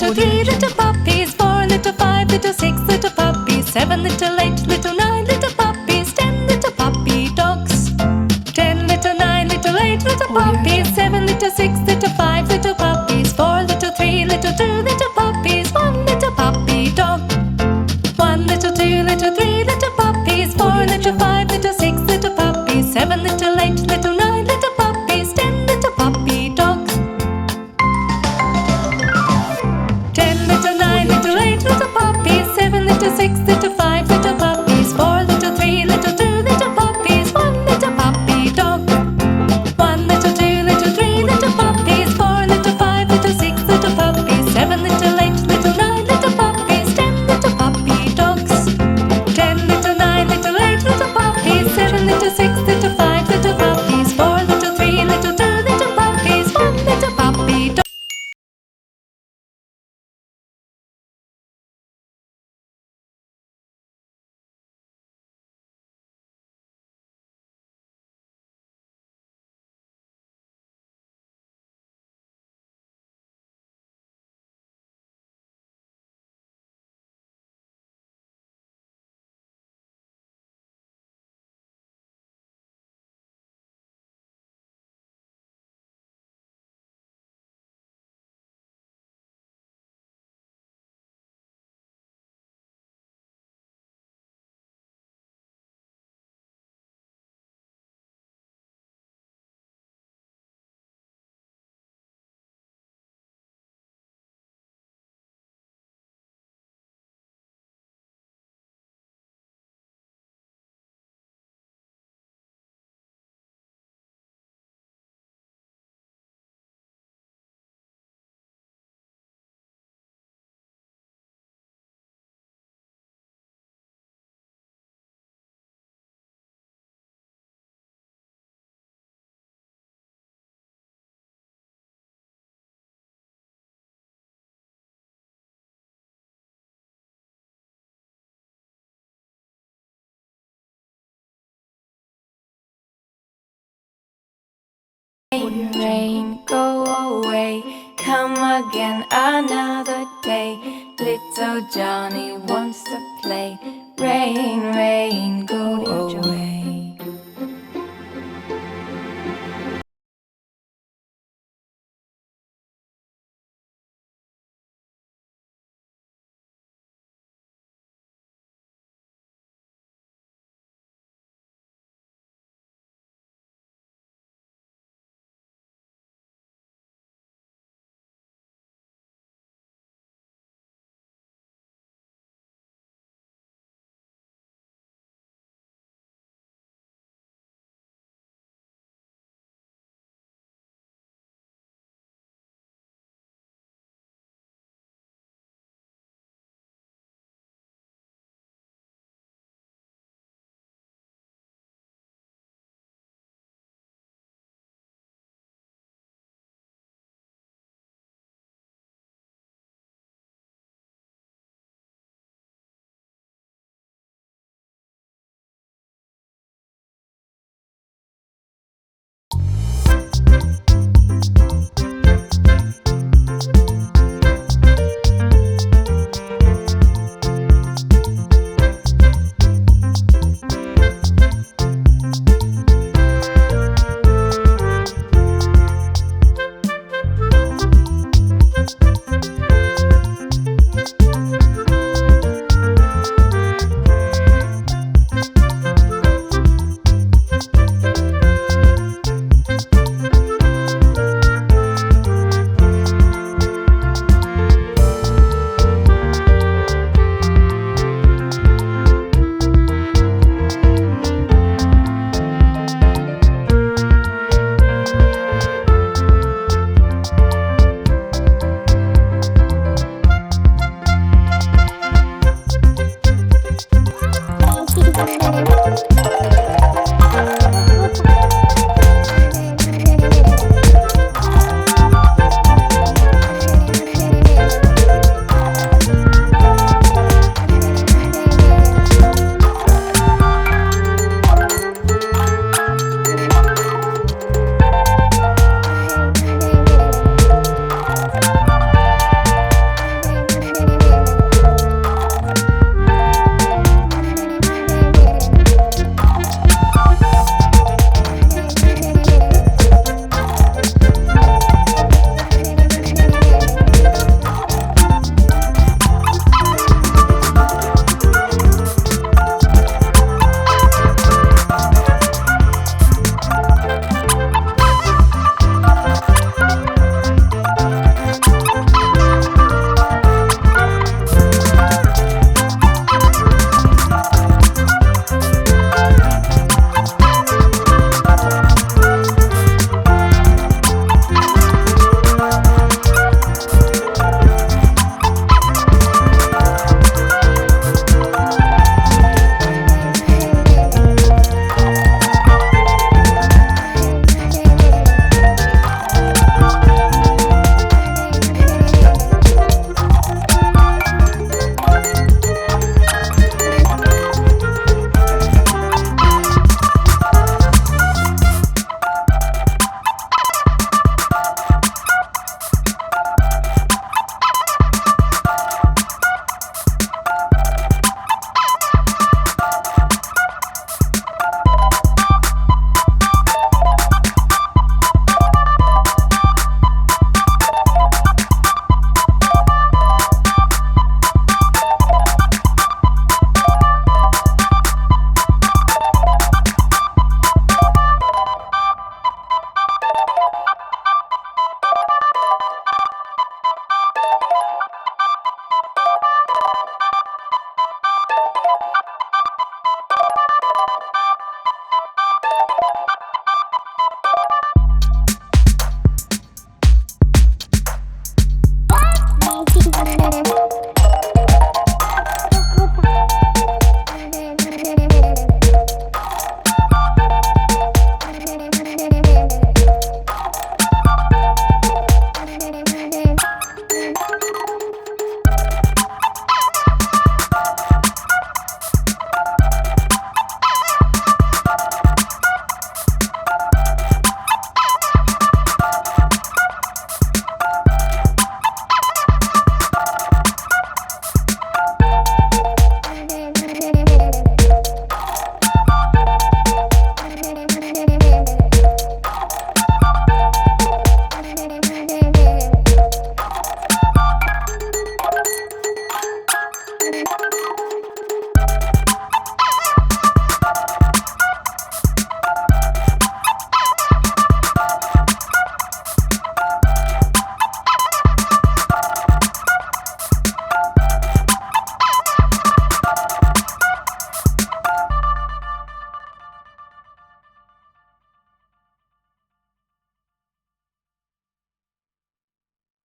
little 3 little puppies, 4 little 5 little 6 little puppies, 7 little 8 little 9 little puppies, 10 little puppy dogs. 10 little 9 little 8 little puppies, 7 little 6 little 5 little puppies, 4 little 3 little 2 little puppies, 1 little puppy dog. 1 little 2 little 3 little puppies, 4 little 5 little 6 little puppies, 7 little 8 little 9 little puppies, 10 little puppy dogs. 10 little 9 little 8 little puppies, 7 little 6 little 5 little puppies, 4 little 3 little 2 little puppies, 1 little puppy dog. 1 little 2 little 3 little puppies, 4 little 5 little 6 little puppies, 7 little 8 little 9 little puppies, 10 little puppy dogs. 10 little 9 little 8 little puppies, 7 little 6 little 5 little puppies, 4 little 3 little 2 little puppies, 1 little puppy dog. Rain, go away, come again another day. Little Johnny wants to play. Rain, rain,